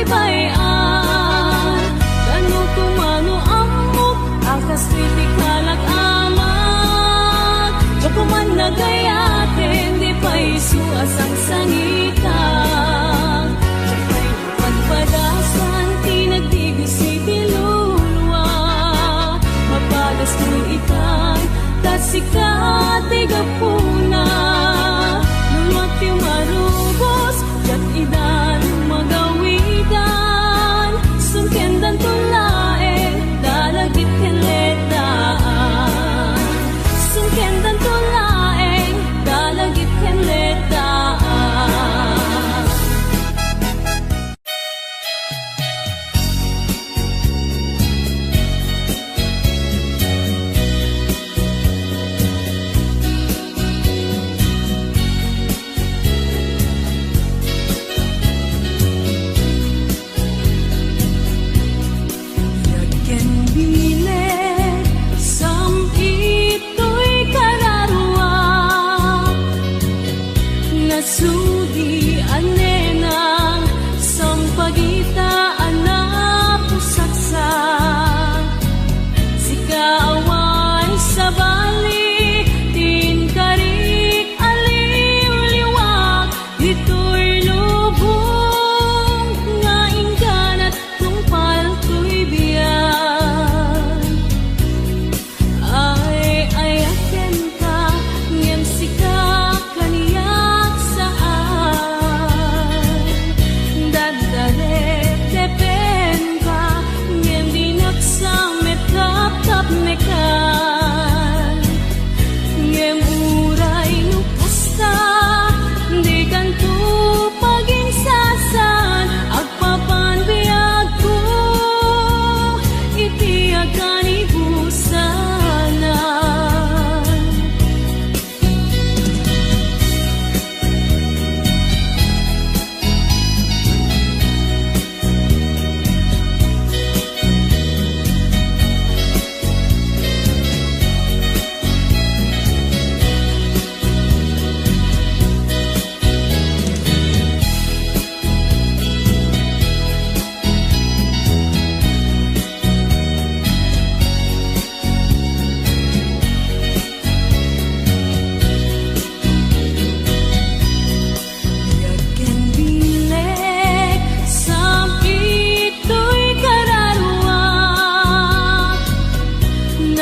baybayan. Kano kumano amok, akas titikalak amat. Jakuman nagayatin, di pa isu asang sangitan. Jakay pagpadasan, tinagdigo si Tilulwa. Mapadas mo itan, tasikat igapuna. Lulwat yung marubos, jat idan magawidan. Sungkendan tulaeng, dalagit kenletaan. Sungkendan tulaeng, dalagit kenletaan. Sudi anenang sampagitaan na pusaksak. Sikaawan sa bali, tinkarik aliw-liwak. Ito'y lubong, nga ingganat tungpal ko'y biyan. Ay ayaken ka, ngem sika kaniyak mekan. Ngem uray nupusta, di kanto pagingsasan. Agpapan biyag ko, iti akan ibusanan.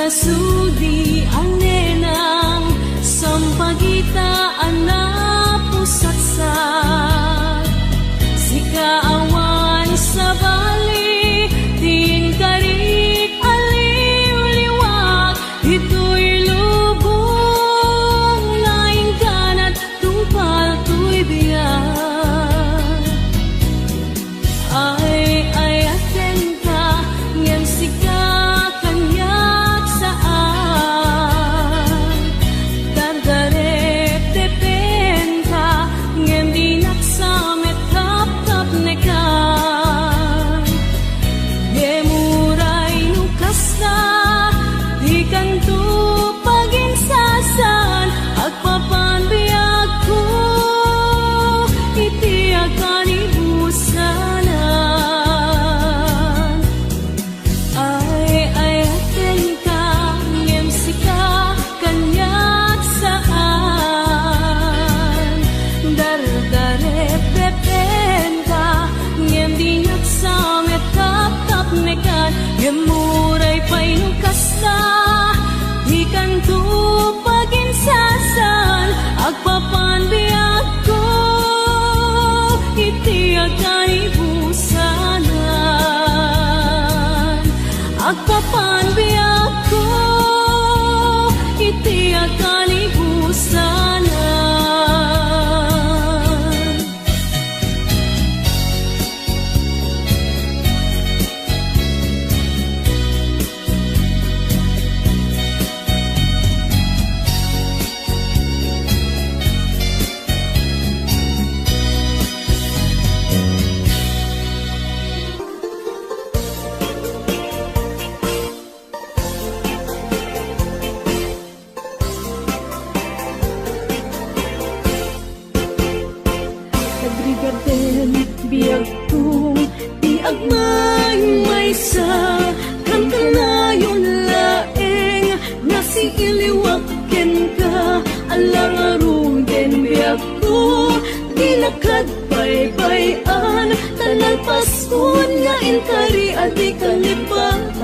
Sudi anenang sampagitaan na pusaksak. Sikaawan sa bali, tinkarik aliw-liwak. Ito'y lubong, laing kanat tungpal ko'y biyan. Ay ayaten ka, ngem sika gemuray pa'y nukasta, di kanto paginsasan. Agpapan biyag ko, iti akan ibusanan. Agpapan biyag ko, iti akan ibusanan. biyag ko di agmay maysa kan kanayon laeng nasi iliwaken ka alang aruden biyag ko di lakad baybayan tanan paskon nga intari adi kalipatan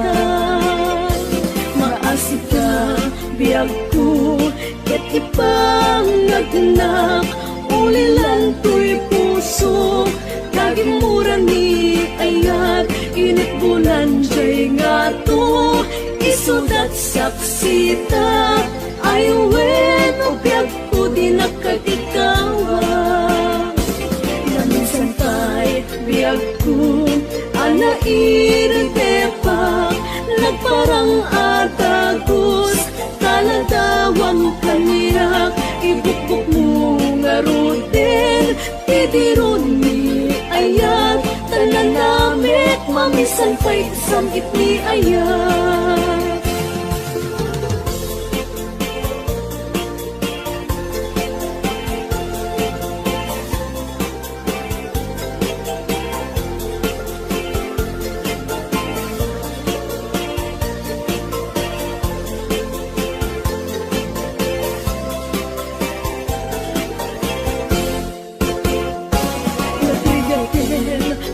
maasig ka biyag ko ket ipangagnak ulilan to'y puso kagimura ni ayat init bulan jay nga to isudat saksita aywen o biyag ko di nakatikawa naminsan tay biyag ko anairitepa nagparang atagos taladawang kaniyak ibukbuk mo nga ruten tidiron ni ayat tanan namit mamisan pa'y samit ni ayat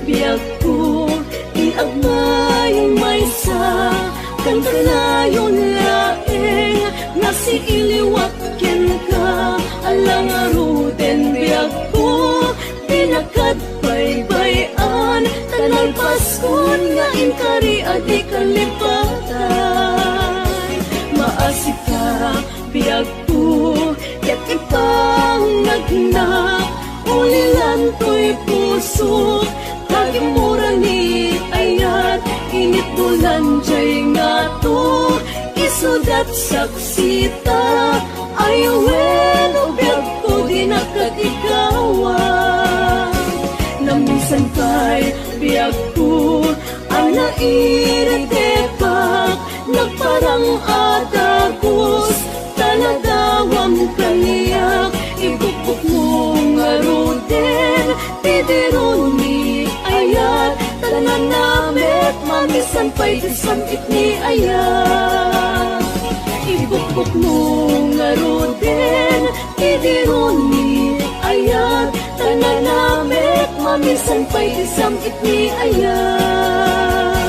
biyag ko iagmay maysa kan kanayon laeng nasi iliwaken ka alang aruden biyag ko tinakad baybayan tanan paskon nga inkari adi kalipatan maasig ka biyag ko ket ipangagnak ulilan to'y puso kagimura ni ayat init bulan jay nga to isudat saksita ayawen o biyag ko di nakatikawa naminsan pa'y biyag ko ang nairitepak nagparang atagos taladawang kaniyak ibukbuk mo nga ruden tidiron ni ayat tanan namit mamisan pa'y samit ni ayat ibukbuk mo nga ruden tidiron ni ayat tanan namit mamisan pa'y samit ni ayat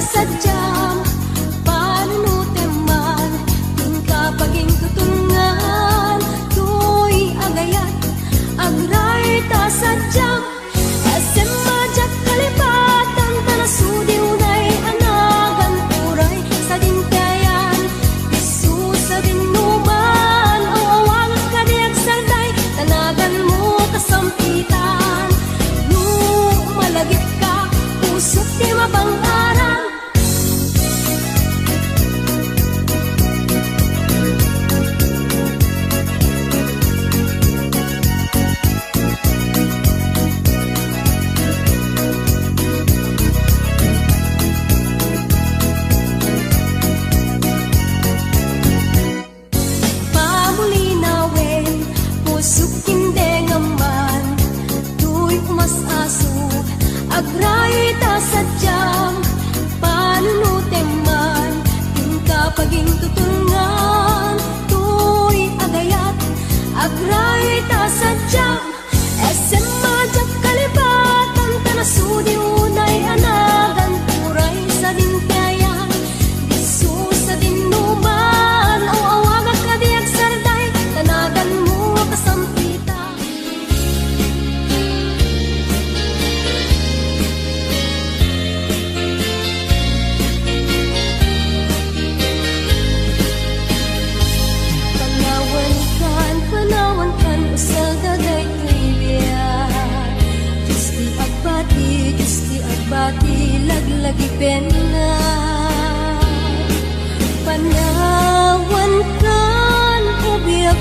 sadyang panunuteman tingka paging tutungan tuy agayat agray ta sadyang asem majak kalipatan tanasudi unay anagan turay sa dintayan isu sa dinuman ang awang kadiag salday tanagan mo kasampitan no malagip ka pusok di mabang-aran agray ta sadyang panunuteman tingka paging tutungan tuy agayat agray ta sadyang esem majak kalipatan tanasudi unay anagan turay sa dintayan disu sa dinuman ang awagan kadiag sarday tanagan mo kasampitan bati laglagi pena panawan kan ubiak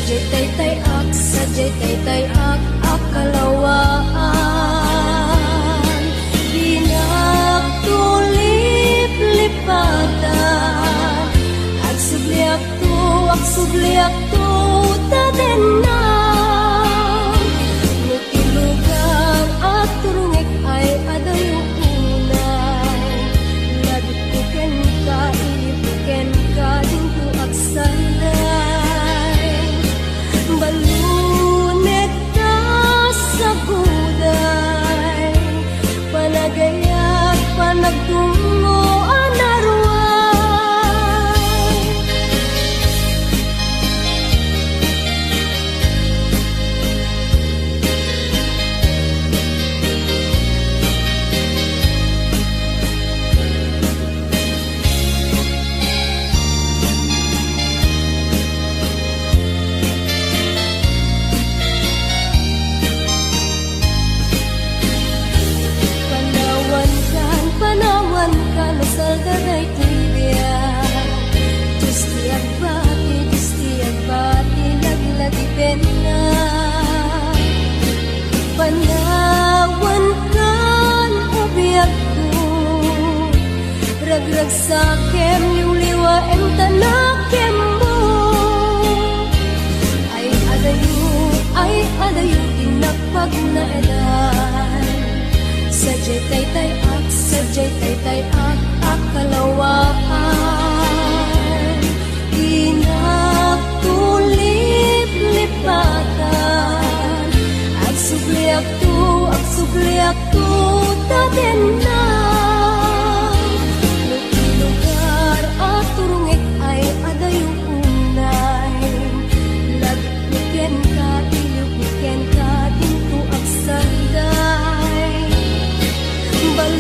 Sadya'y taytay-ak, sadya'y taytay-ak, akalawaan. Dinagtulip-lipatan, agsubliak to, tadenan. Nutilugan at turungik ay adayukunay. Ladukuken ka, ilipuken ka, dinto aksanay. Balunet ka sa kuday, panagayat, panagtungo, anarway. Panawan ka, masaldaray tibiyan. Diyos ti agbati, laglagi pena. Panawan ka, ubiyak ko, ragrag sakem, liwliwa, en tanakem mo. Ay adayo, inapag na edan. Sadya'y taytay-ak, sadya'y taytay-ak, akalawaan. Dinagtulip-lipatan, agsubliak to, tadenan. Lugar at turungik ay adayong unay. Lagpuken ka, ilipuken ka, dinto agsanday. Bal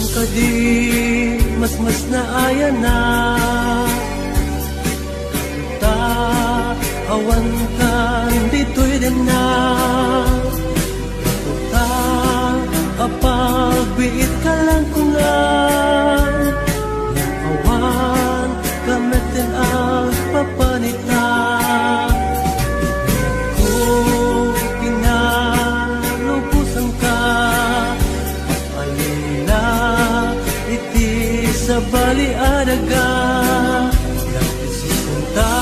kadi mas na aya na ta awan kan ditoy din na ta apagbiit ka lang kungan yang awan kamitin ang papanita kung pinalupusan ka sa baliadaga nagsisinta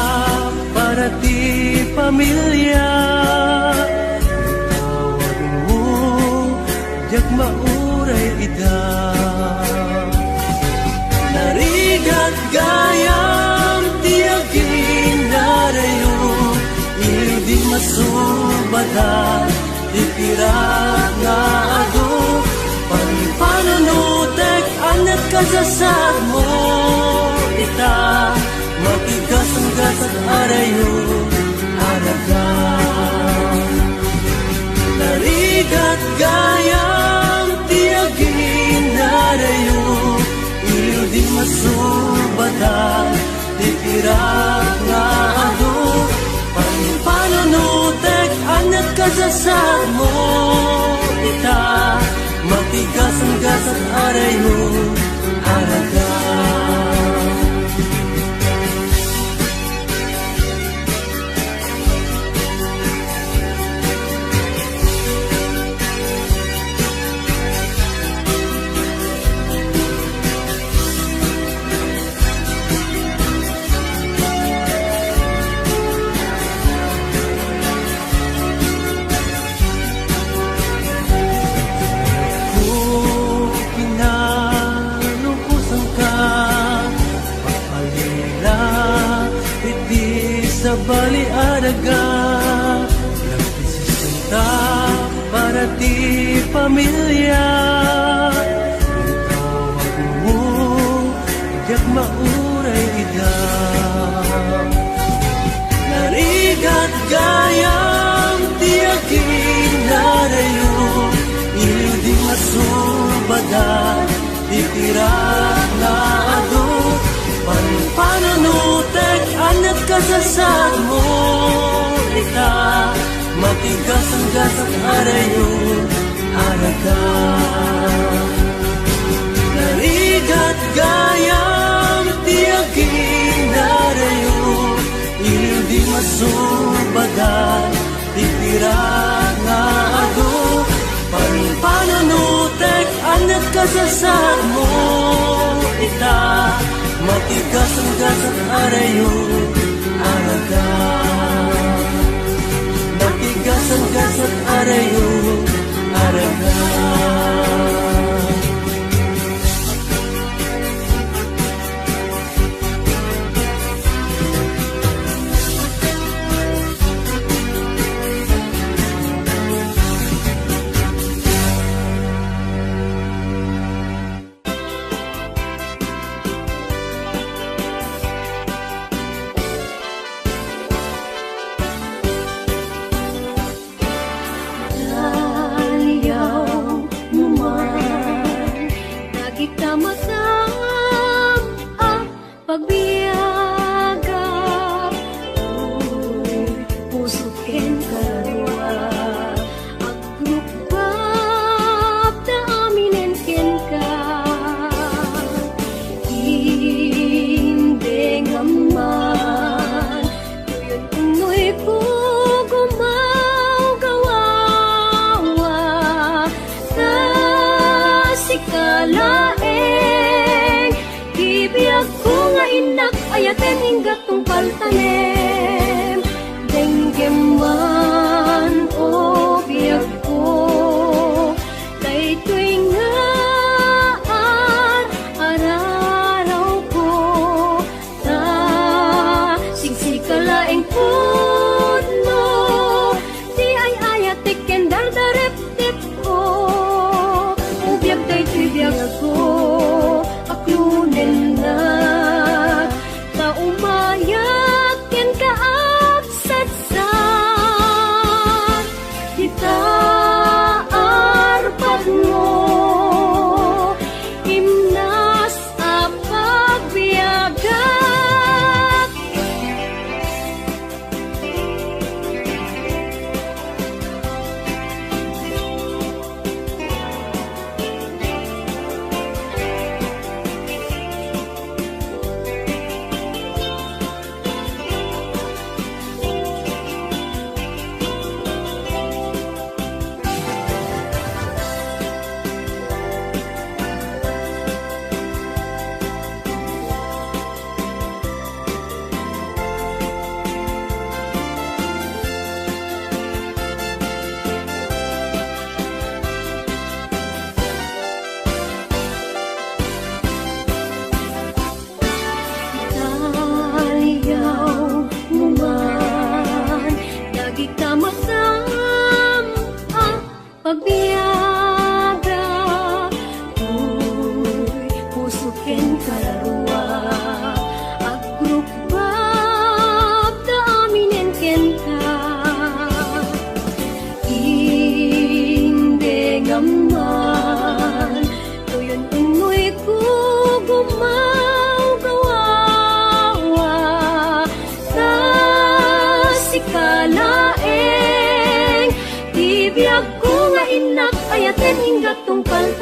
para ti pamilya tawagin mo diag mauray ida narigat gayam tiagin narayo hindi masubada ipirat nga ado pananutek anak kasasad mo ita matigas ang gasat arayo araga narigat gayam tiagin narayo iyo di masubada tipirat nga ado pananutek anak kasasad mo ita matigas ang gasat arayo araga sa baliadaga nagsisinta para ti pamilya tawag mo diag mauray ida narigat gayam tiagin narayo hindi masubada ipirat na ado pananutek anak kasasad mo ita matigas ang gasat arayo araga narigat gayam tiagin narayo hindi masubada ipirat nga ado pananutek anak kasasad mo ita matigas ang gasat arayo araga matigas ang gasat arayo araga pagbiyaga puso ken kalwa agrupap ta aminen ken ka hindi ngaman tuyon unoy ko gumaw gawawa ta sikalaeng kibiyag ko nga inak ayaten hinggat tong paltanem denggem man o biyag ko daytoy nga araraw ko ta sigsikalaeng pudno di ay ayatek ken dardarep-tip ko ubiyag daytoy biyag ko aklunen na ta umayak ken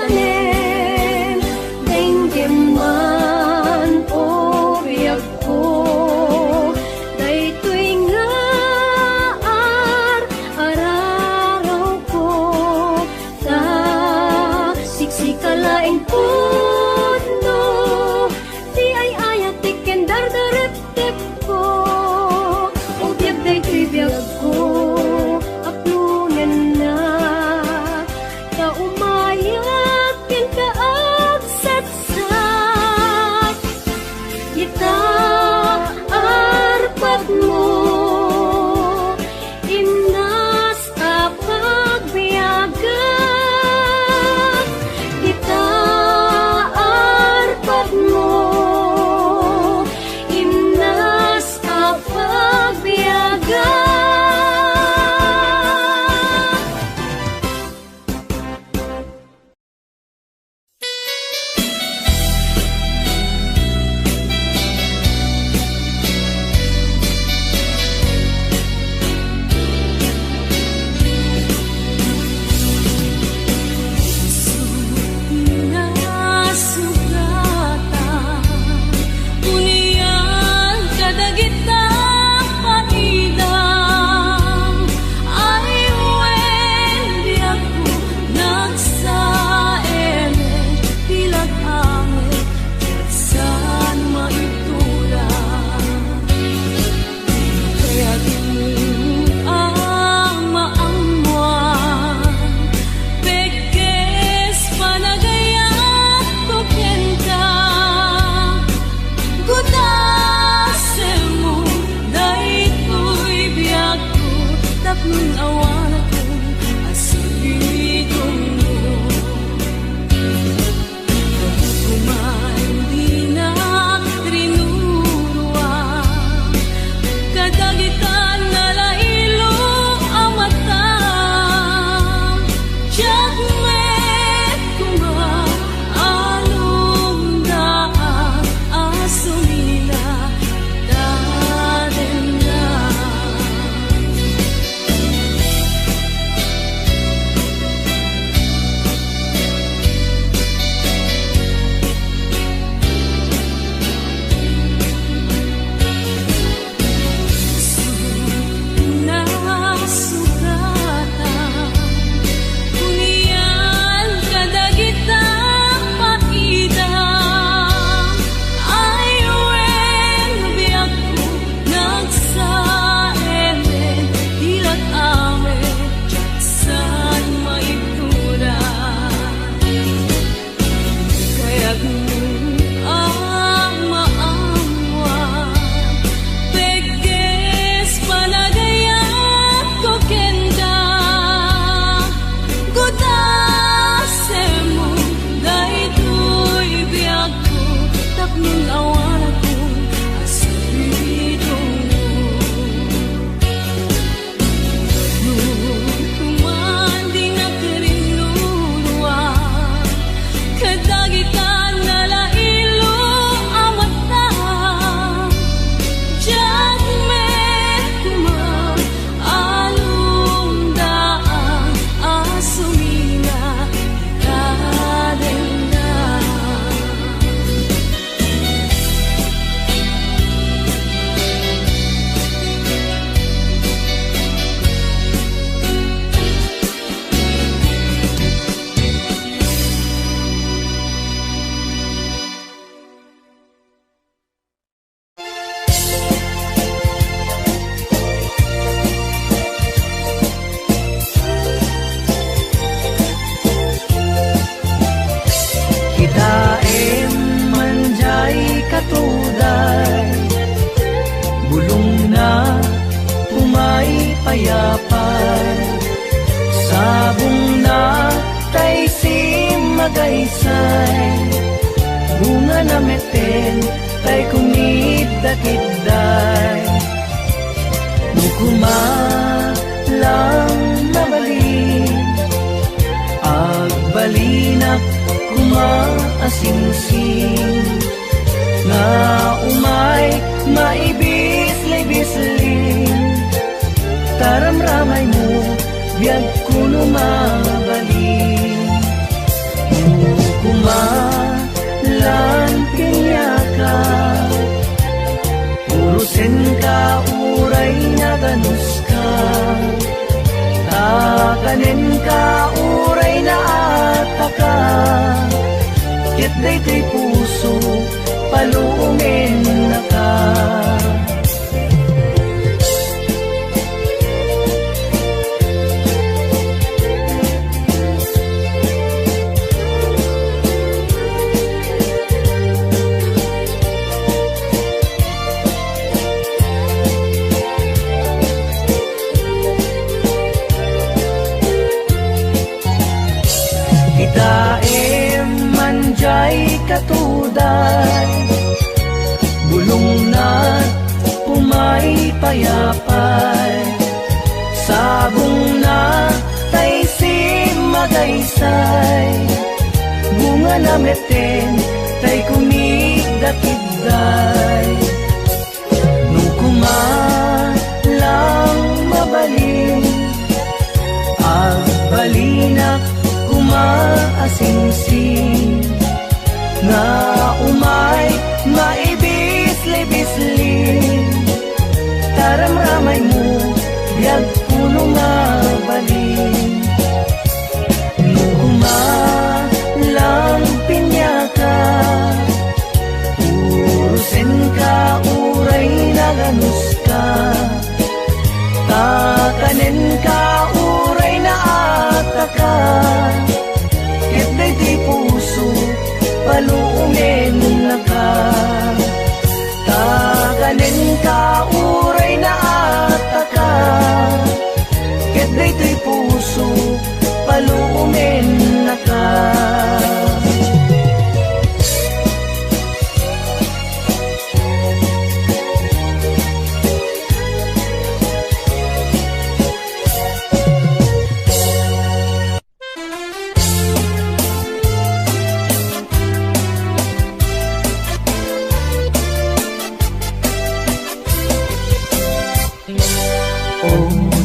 tanem, denggem man o biyag ko, daytoy nga araraw ko, ta siksikalaing puno, di ay ayat tiken dardaretep ko, o biyag daytoy biyag ko, aplunan na, ta umayat ken kaagsatsat, ita arpat mo, inas apagbiagan, ita arpat mo, inas apagbiagan. Nasugatan, unian kadagitang paidang, ay wen di ako nagsaele, tilag angit, saan maitulang. Kaya din ang maamuan, pekes panagayat ko kenta, gudase mo, daytoy biyag ko, tapnon awan akong asibidong mo. Kumain di na rinuruan, kadagitan na lailo ang mata, tiyak met kumaalong daan, asumila daden na. Nasugatan, unian kadagitang paidang, ay wen biyag ko nagsaele, tilag amen, saan maituran. Kaya ang maamuan, pekes panagayat ko kenda, gudase mo, daytoy biyag ko, tapnon awan akong asibidong mo. Kuman di na karinuruan, kadagitan na lailo ang mata, tiyak met kumaalong daan, asumila daden na. Kitaem manjay katuday, bulong na umay payapay, sabong na tay simagaysay, bunga na meten tay kumidakidday, mukuma lang nabalin, agbalinak kumaasing-sing, nga umay maibis-libisling, taramramay mo biyag kuno mabalin. kumalan pinyaka, urusin ka, uray na ganus ka, takanin ka, uray na ataka, ket daytoy puso, paluongin na ka. Daem manjay katuday, bulong na pumay payapay, sabong na tay si magaysay, bunga na meten tay kumigdakigday, nung kumalang mabalin, agbalinak maasing-sing nga umay maibis-libisling, taramramay mo biyag puno nga balin, nung kumalang pinyaka, urusin ka, uray na ganus ka, takanin ka, uray na ataka, ket daytoy puso, paluongin na ka, takanin ka, uray na ataka, ket daytoy puso, paluongin na ka.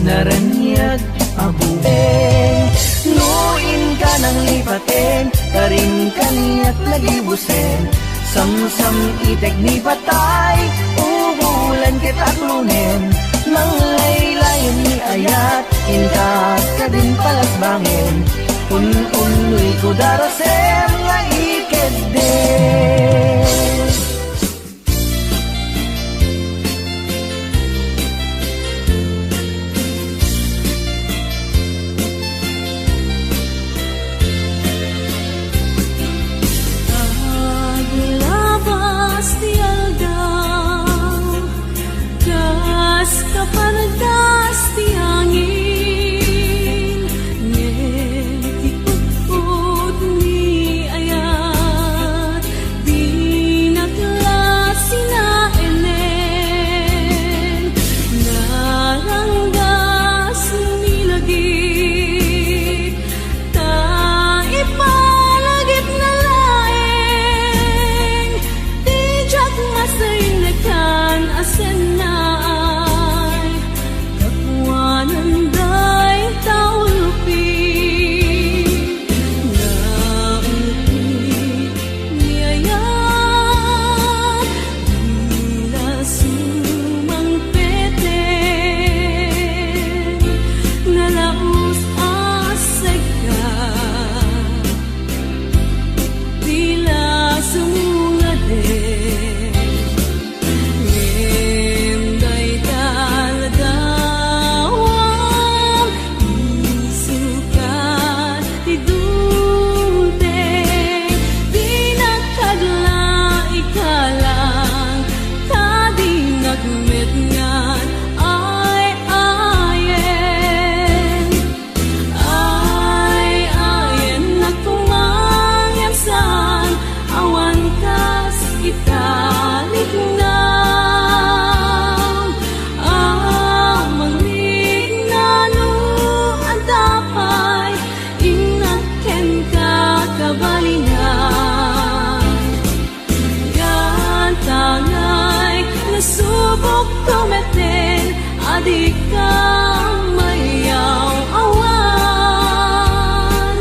Naranyag abubeng, nuin ka ng lipaten, karin kaniyak nagibusen, samsam itek ni patay, ubulan kitak lunen, manglaylayan ni ayat, inkat ka din palasbangin, un-unoy ko darasem nga ikedden. Kapardas ti angin, ngeti puput ni ayat, binaklas sinaenen, naranggas nilagit, taipalagip na laeng, tijak masaynakan asen na. Nanday taulupi, naulupi niyayat, bila sumang peten, nalaus asag ka, bila sumungaden, ngenday talaga. Di ka mayaw awan,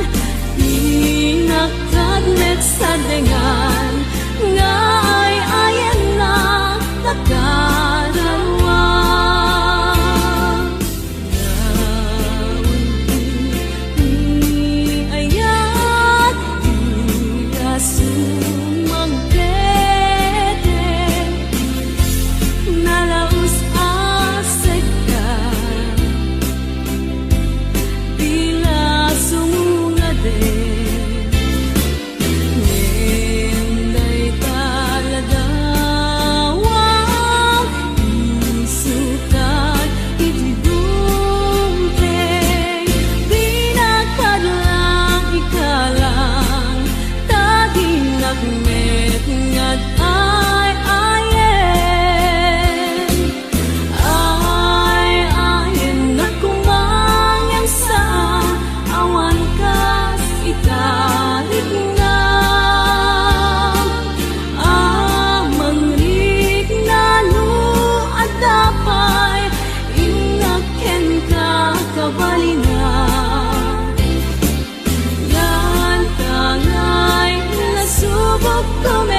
inakad met come